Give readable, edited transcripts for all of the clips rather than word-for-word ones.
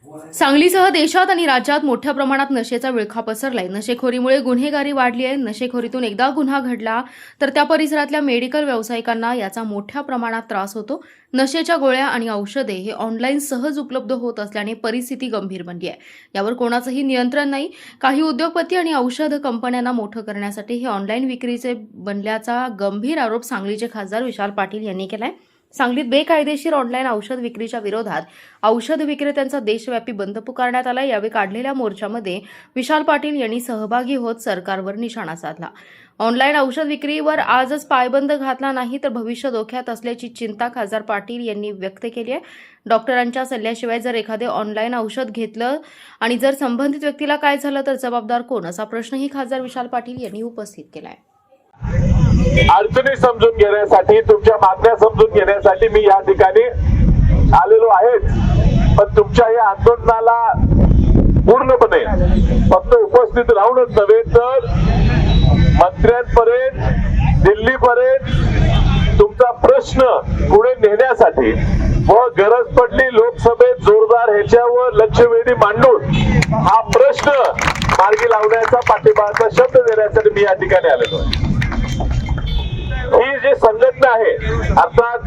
सांगलीसह देशात आणि राज्यात मोठ्या प्रमाणात नशेचा विळखा पसरलाय. नशेखोरीमुळे गुन्हेगारी वाढली आहे. नशेखोरीतून एकदा गुन्हा घडला तर त्या परिसरातल्या मेडिकल व्यावसायिकांना याचा मोठ्या प्रमाणात त्रास होतो. नशेच्या गोळ्या आणि औषधे हे ऑनलाईन सहज उपलब्ध होत असल्याने परिस्थिती गंभीर बनली आहे. यावर कोणाचंही नियंत्रण नाही. काही उद्योगपती आणि औषध कंपन्यांना मोठं करण्यासाठी हे ऑनलाईन विक्रीचे बनल्याचा गंभीर आरोप सांगलीचे खासदार विशाल पाटील यांनी केलाय. सांगलीत बेकायदेशीर ऑनलाईन औषध विक्रीच्या विरोधात औषध विक्रेत्यांचा देशव्यापी बंद पुकारण्यात आला. यावेळी काढलेल्या मोर्चामध्ये विशाल पाटील यांनी सहभागी होत सरकारवर निशाणा साधला. ऑनलाईन औषध विक्रीवर आजच पायबंद घातला नाही तर भविष्य धोक्यात असल्याची चिंता खासदार पाटील यांनी व्यक्त केली आहे. डॉक्टरांच्या सल्ल्याशिवाय जर एखादे ऑनलाईन औषध घेतलं आणि जर संबंधित व्यक्तीला काय झालं तर जबाबदार कोण, असा प्रश्नही खासदार विशाल पाटील यांनी उपस्थित केला आहे. अडचणी समजून घेण्यासाठी, तुमच्या मागण्या समजून घेण्यासाठी मी या ठिकाणी आलेलो आहे. पण तुमच्या या आंदोलनाला पूर्णपणे फक्त उपस्थित राहूनच नव्हे तर मंत्र्यांपर्यंत, दिल्लीपर्यंत तुमचा प्रश्न पुढे नेण्यासाठी व गरज पडली लोकसभेत जोरदार ह्याच्यावर लक्षवेधी मांडून हा प्रश्न मार्गी लावण्याचा, पाठिंबाचा शब्द देण्यासाठी मी या ठिकाणी आलेलो आहे. ही जी संघटना आहे, अर्थात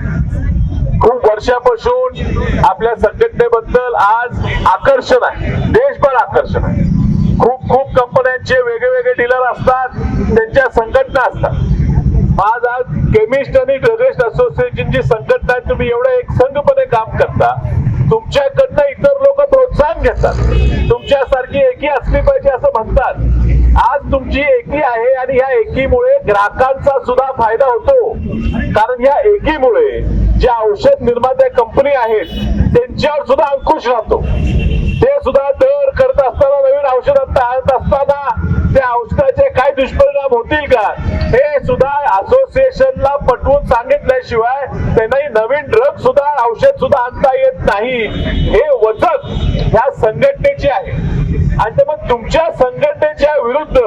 खूप वर्षापासून आपल्या संघटनेबद्दल आज आकर्षण आहे, देशभर आकर्षण आहे. खूप कंपन्यांचे वेगवेगळे डीलर असतात, त्यांच्या संघटना असतात. आज केमिस्ट आणि ड्रगिस्ट असोसिएशनची संघटना आहे. तुम्ही एवढं एक संघपणे काम करता, तुमच्याकडनं इतर लोक प्रोत्साहन घेतात. तुमच्यासारखी एकी असली पाहिजे असं म्हणतात. आज तुमची एकी आहे आणि या एकीमुळे ग्राहकांचा सुद्धा फायदा होतो. कारण या एकीमुळे ज्या औषध निर्मात्या कंपनी आहेत त्यांच्यावर सुद्धा अंकुश राहतो. ते सुद्धा दर करत असताना, नवीन औषधात आणत असताना त्या औषधाचे काय दुष्परिणाम होतील का हे सुद्धा असोसिएशनला पटवून सांगितल्याशिवाय त्यांनाही नवीन ड्रग सुद्धा, औषध सुद्धा आणता येत नाही. हे वचक ह्या संघटनेची आहे. आणि मग तुमच्या संघटनेच्या विरुद्ध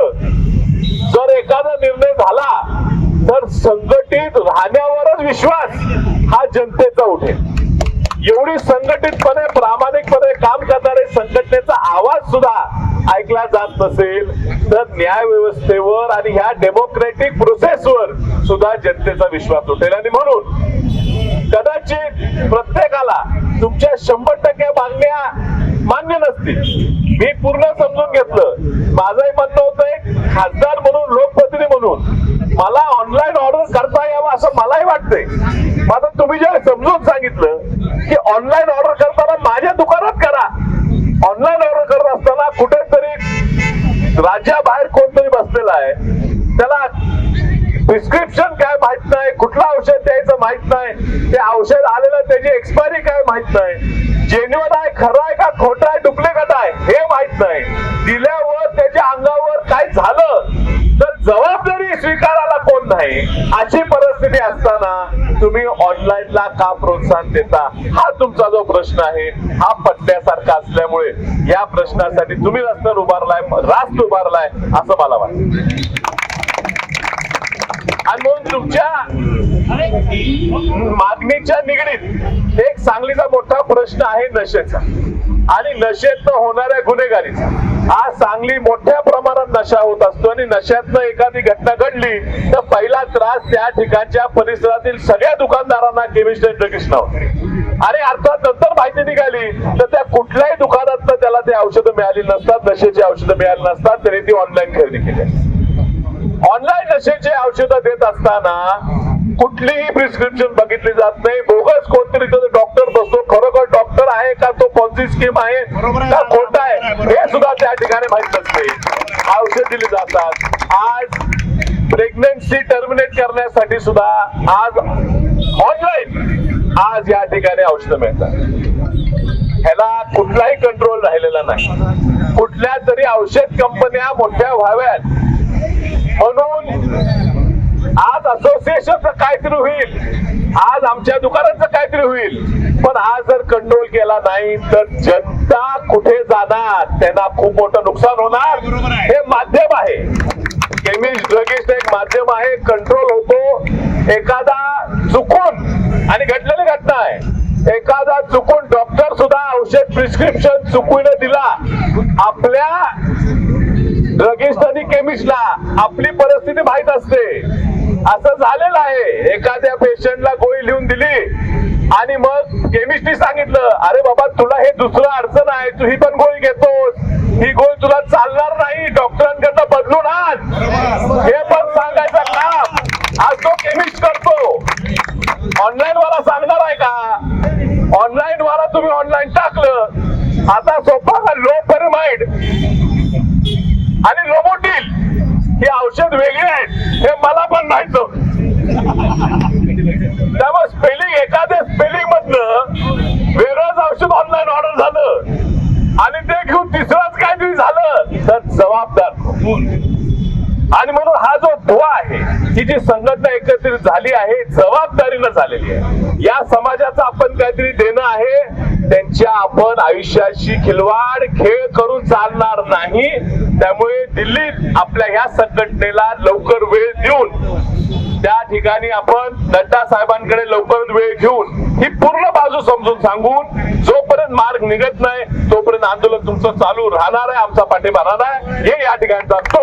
जर एखादा निर्णय झाला तर संघटित राहण्यावरच विश्वास हा जनतेचा उठेल. एवढी संघटितपणे, प्रामाणिकपणे काम करणारे संघटनेचा आवाज सुद्धा ऐकला जात नसेल तर न्याय व्यवस्थेवर आणि ह्या डेमोक्रेटिक प्रोसेसवर सुद्धा जनतेचा विश्वास उठेल. आणि म्हणून कदाचित प्रत्येकाला तुमच्या 100% मागण्या मान्य नसतील. मी पूर्ण समजून घेतलं. माझंही म्हणणं होतं, एक खासदार म्हणून, लोकप्रतिनिधी म्हणून मला ऑनलाईन ऑर्डर करता यावं असं मलाही वाटतंय. मात्र तुम्ही जे समजून सांगितलं की ऑनलाईन ऑर्डर करताना माझ्या दुकानात करा. ऑनलाईन ऑर्डर करत असताना कुठेतरी राज्याबाहेर कोणतरी बसलेला आहे, त्याला प्रिस्क्रिप्शन काय माहित नाही, कुठलं औषध द्यायचं माहित नाही, ते औषध आलेलं त्याची एक्सपायरी काय माहित नाही, जेन्युअन आहे, खरं आहे का खोटं आहे, डुप्लिकेट आहे हे माहित नाही, दिल्यावर त्याच्या अंगावर काय झालं तर जबाबदारी स्वीकारायला कोण नाही, अशी परिस्थिती असताना तुम्ही ऑनलाईनला का प्रोत्साहन देता, हा तुमचा जो प्रश्न आहे हा पटण्यासारखा असल्यामुळे या प्रश्नासाठी तुम्ही रस्त्यावर उभारलाय, रास्त उभारलाय असं मला वाटतं. आणि म्हणून तुमच्या मागणीच्या निगडीत एक सांगलीचा मोठा प्रश्न आहे नशेचा आणि नशेतनं होणाऱ्या गुन्हेगारीचा. आज सांगली मोठ्या प्रमाणात नशा होत असतो आणि नशातनं एखादी घटना घडली तर पहिला त्रास त्या ठिकाणच्या परिसरातील सगळ्या दुकानदारांना, केमिस्ट आणि ड्रगिस्टना होते. आणि अर्थात नंतर माहिती निघाली तर त्या कुठल्याही दुकानातनं त्याला ते औषधं मिळाली नसतात, नशेची औषधं मिळाली नसतात, त्याने ती ऑनलाईन खरेदी केली. ऑनलाईन नशेचे औषधं देत असताना कुठलीही प्रिस्क्रिप्शन बघितली जात नाही. बोगस कोणतरी डॉक्टर बसतो, खरोखर डॉक्टर आहे का, तो कोणती स्कीम आहे का खोटा आहे हे सुद्धा त्या ठिकाणी माहित नसते. औषध दिली जातात. आज प्रेग्नन्सी टर्मिनेट करण्यासाठी सुद्धा आज ऑनलाईन आज या ठिकाणी औषधं मिळतात. ह्याला कुठलाही कंट्रोल राहिलेला नाही. कुठल्या तरी औषध कंपन्या मोठ्या व्हाव्यात म्हणून आज असोसिएशनचं काहीतरी होईल, आज आमच्या दुकानाचं काहीतरी होईल, पण आज जर कंट्रोल केला नाही तर जनता कुठे जाणार, त्यांना खूप मोठं नुकसान होणार. हे माध्यम आहे, केमिस्ट ड्रगिस्ट एक माध्यम आहे, कंट्रोल होतो. एखादा चुकून, आणि घडलेली घटना आहे, एखादा चुकून डॉक्टर सुद्धा औषध औषध प्रिस्क्रिप्शन चुकून दिला आपल्या ड्रगिस्ट आणि केमिस्टला आपली परिस्थिती माहित असते. असं झालेलं आहे. एखाद्या पेशंटला गोळी लिहून दिली आणि मग केमिस्टनी सांगितलं, अरे बाबा तुला हे दुसरं अडचण आहे, तू ही पण गोळी घेतोस, ही गोळी तुला चालणार नाही, डॉक्टरांकडनं बदलून आण. हे पण सांगायचं काम आज तो केमिस्ट करतो. ऑनलाईन वाला सांगणार आहे का? ऑनलाईन वाला तुम्ही ऑनलाईन टाकलं, आता सोपा का लोपेरमाइड आणि लोबोटिल ही औषध वेगळी आहेत हे मला पण माहित नव्हतं. त्यामुळे स्पेलिंग एखाद्या स्पेलिंग मधनं वेगळंच औषध ऑनलाईन ऑर्डर झालं आणि ते घेऊन तिसरंच काहीतरी झालं तर जबाबदार कोण? आणि म्हणून हा जो दुवा आहे, ही जी संघटना एकत्रित झाली आहे, जबाबदारीनं झालेली आहे. या समाजाचा आपण काहीतरी देणं आहे. त्यांच्या आपण आयुष्याशी खिलवाड खेळ करून चालणार नाही. त्यामुळे दिल्लीत आपल्या ह्या संघटनेला लवकर वेळ देऊन त्या ठिकाणी आपण नड्डा साहेबांकडे लवकर वेळ घेऊन ही पूर्ण बाजू समजून सांगून जोपर्यंत मार्ग निघत नाही तोपर्यंत आंदोलन तुमचं चालू राहणार आहे, आमचा पाठिंबा राहणार आहे. हे या ठिकाणी सांगतो.